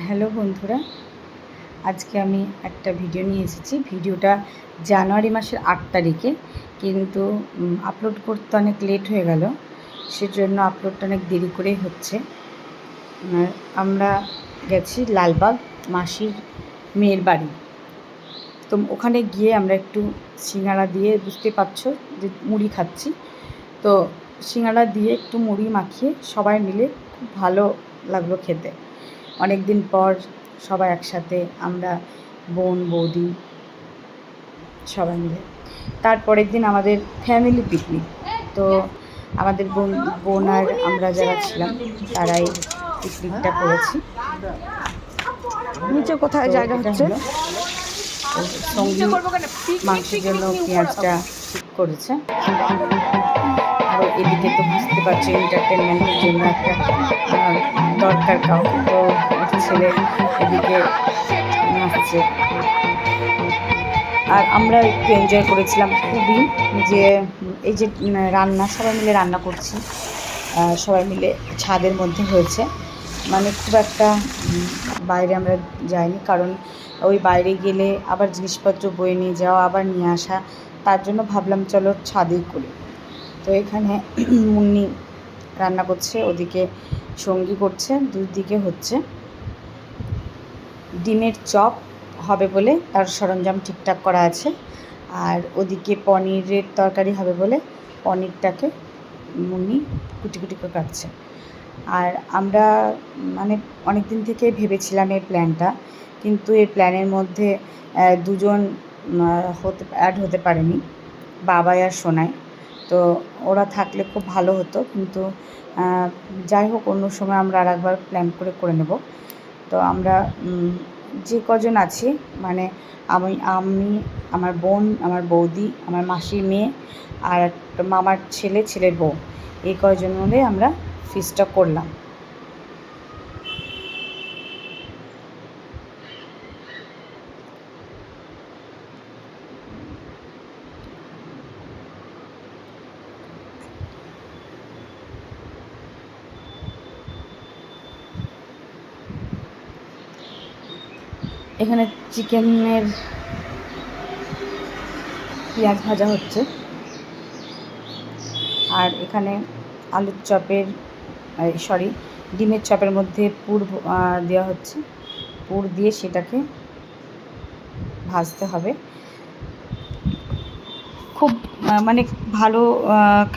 Hello বন্ধুরা, আজকে আমি একটা ভিডিও নিয়ে এসেছি। ভিডিওটা জানুয়ারি মাসের 8 তারিখে, কিন্তু আপলোড করতে অনেক লেট হয়ে গেল, সেজন্য আপলোডটা অনেক দেরি করেই হচ্ছে। আমরা গেছি লালবাগ মাসির মেয়ের বাড়ি। তো ওখানে গিয়ে আমরা একটু সিঙ্গাড়া দিয়ে, বুঝতে পারছো যে মুড়ি খাচ্ছি, তো সিঙ্গাড়া দিয়ে একটু মুড়ি মাখিয়ে সবাই মিলে খুব ভালো লাগলো খেতে। অনেক দিন পর সবাই একসাথে, আমরা বোন বৌদি সবাই মিলে। তারপরের দিন আমাদের ফ্যামিলি পিকনিক। তো আমাদের বোন আর আমরা যারা ছিলাম তারাই পিকনিকটা করেছি। নিচে কোথায় জায়গা হচ্ছে? সঙ্গী মাংসের জন্য পেঁয়াজটা ঠিক করেছে। আর এদিকে তো বুঝতে পারছি এন্টারটেনমেন্টের জন্য একটা দরকার কাউকে, তো ছেলে এদিকে নাচছে। আর আমরা একটু এনজয় করেছিলাম খুবই, যে এই যে রান্না, সবাই মিলে রান্না করছি, সবাই মিলে ছাদের মধ্যে হয়েছে। মানে খুব একটা বাইরে আমরা যাইনি, কারণ ওই বাইরে গেলে আবার জিনিসপত্র বয়ে নিয়ে যাওয়া, আবার নিয়ে আসা, তার জন্য ভাবলাম চলো ছাদেই করি। তো এখানে মুন্নি রান্না করছে, ওদিকে সঙ্গী করছে, দুদিকে হচ্ছে। ডিমের চপ হবে বলে তার সরঞ্জাম ঠিকঠাক করা আছে, আর ওদিকে পনিরের তরকারি হবে বলে পনিরটাকে মুন্নি কুটি কুটি করে কাটছে। আর আমরা মানে অনেক দিন থেকে ভেবেছিলাম এই প্ল্যানটা, কিন্তু এই প্ল্যানের মধ্যে দুজন অ্যাড হতে পারেনি, বাবাই আর সোনাই। তো ওরা থাকলে খুব ভালো হতো, কিন্তু যাই হোক, অন্য সময় আমরা আর একবার প্ল্যান করে নেব। তো আমরা যে কজন আছি, মানে আমি, আমার বোন, আমার বৌদি, আমার মাসির মেয়ে, আর মামার ছেলে, ছেলের বউ, এই কয়জন মিলে আমরা ফিস্টটা করলাম। এখানে চিকেনের পেঁয়াজ ভাজা হচ্ছে, আর এখানে আলুর চপের, ডিমের চপের মধ্যে পুর দেওয়া হচ্ছে। পুর দিয়ে সেটাকে ভাজতে হবে। খুব মানে ভালো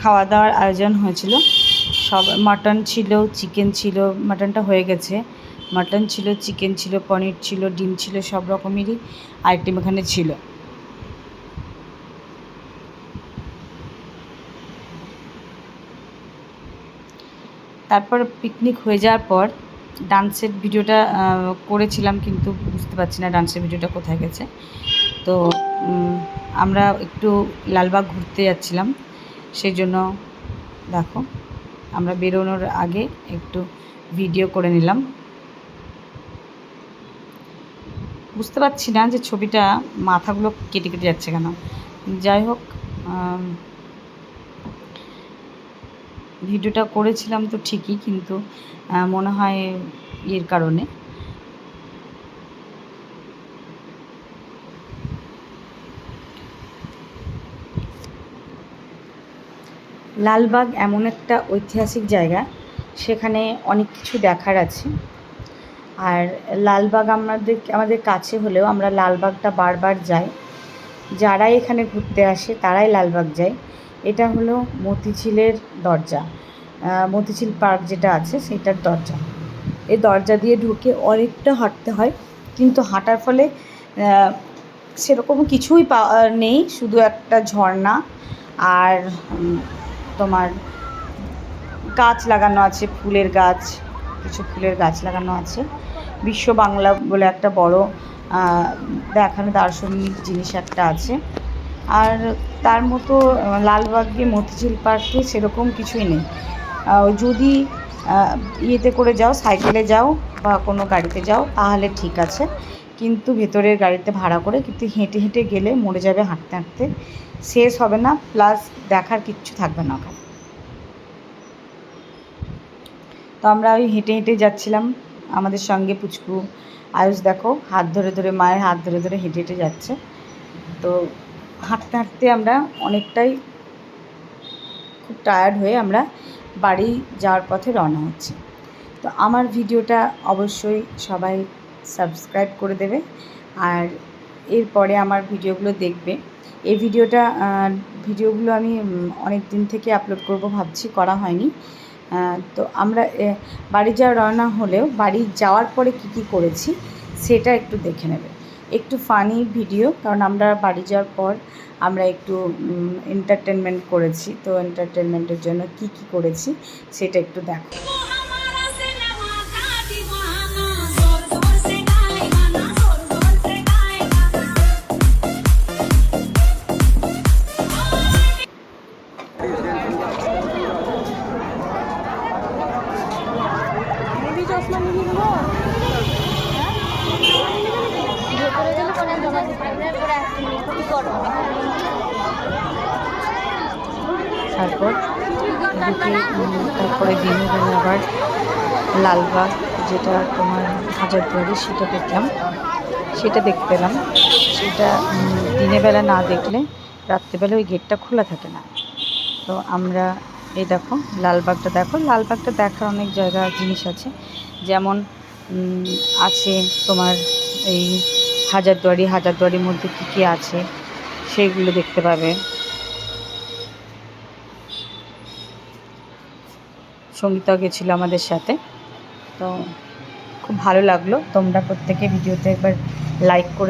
খাওয়া দাওয়ার আয়োজন হয়েছিল। সব মাটন ছিল, চিকেন ছিল, মাটনটা হয়ে গেছে, মাটন ছিল, চিকেন ছিল, পনির ছিল, ডিম ছিল, সব রকমেরই আইটেম এখানে ছিল। তারপর পিকনিক হয়ে যাওয়ার পর ডান্সের ভিডিওটা করেছিলাম, কিন্তু বুঝতে পারছি না ডান্সের ভিডিওটা কোথায় গেছে। তো আমরা একটু লালবাগ ঘুরতে যাচ্ছিলাম, সেই জন্য দেখো আমরা বেরোনোর আগে একটু ভিডিও করে নিলাম। বুঝতে পারছি না যে ছবিটা মাথাগুলো কেটে কেটে যাচ্ছে কেন। যাই হোক, ভিডিওটা করেছিলাম তো ঠিকই, কিন্তু মনে হয় এর কারণে। লালবাগ এমন একটা ঐতিহাসিক জায়গা, সেখানে অনেক কিছু দেখার আছে। আর লালবাগ আমাদের কাছে হলেও আমরা লালবাগটা বারবার যাই। যারাই এখানে ঘুরতে আসে তারাই লালবাগ যায়। এটা হলো মতিঝিলের দরজা, মতিঝিল পার্ক যেটা আছে সেটার দরজা। এই দরজা দিয়ে ঢুকে অনেকটা হাঁটতে হয়, কিন্তু হাঁটার ফলে সেরকম কিছুই নেই, শুধু একটা ঝর্ণা আর তোমার গাছ লাগানো আছে, ফুলের গাছ, কিছু ফুলের গাছ লাগানো আছে। বিশ্ব বাংলা বলে একটা বড় দেখানো দার্শনিক জিনিস একটা আছে। আর তার মতো লালবাগে মতিঝিল পার্কে সেরকম কিছুই নেই। যদি ইয়েতে করে যাও, সাইকেলে যাও বা কোনো গাড়িতে যাও তাহলে ঠিক আছে, কিন্তু ভেতরের গাড়িতে ভাড়া করে, কিন্তু হেঁটে হেঁটে গেলে মরে যাবে, হাঁটতে হাঁটতে শেষ হবে না, প্লাস দেখার কিচ্ছু থাকবে না ওখানে। তো আমরা ওই হেঁটে হেঁটে যাচ্ছিলাম, আমাদের সঙ্গে পুচকু আয়ুষ দেখো হাত ধরে ধরে, মায়ের হাত ধরে ধরে হেঁটে হেঁটে যাচ্ছে। তো হাঁটতে হাঁটতে আমরা অনেকটাই খুব টায়ার্ড হয়ে আমরা বাড়ি যাওয়ার পথে রওনা হচ্ছি। তো আমার ভিডিওটা অবশ্যই সবাই সাবস্ক্রাইব করে দেবে, আর এরপরে আমার ভিডিওগুলো দেখবে। এই ভিডিওগুলো আমি অনেক দিন থেকে আপলোড করব ভাবছি, করা হয়নি। তো আমরা বাড়ি যাওয়া রওনা হলেও বাড়ি যাওয়ার পরে কী কী করেছি সেটা একটু দেখে নেবে। একটু ফানি ভিডিও, কারণ আমরা বাড়ি যাওয়ার পর আমরা একটু এন্টারটেনমেন্ট করেছি। তো এন্টারটেনমেন্টের জন্য কী কী করেছি সেটা একটু দেখো। তারপর তারপরে দিনের বেলা আবার লালবাগ, যেটা তোমার হাজারদুয়ারি, সেটা দেখলাম, সেটা দেখতে পেলাম। সেটা দিনের বেলা না দেখলে রাত্রেবেলা ওই গেটটা খোলা থাকে না। তো আমরা এই দেখো লালবাগটা দেখো, লালবাগটা দেখার অনেক জায়গা জিনিস আছে, যেমন আছে তোমার এই হাজারদুয়ারির মধ্যে কী কী আছে সেইগুলো দেখতে পাবে। সঙ্গীতাও গেছিলো আমাদের সাথে। তো খুব ভালো লাগলো। তোমরা প্রত্যেকে ভিডিওতে একবার লাইক করে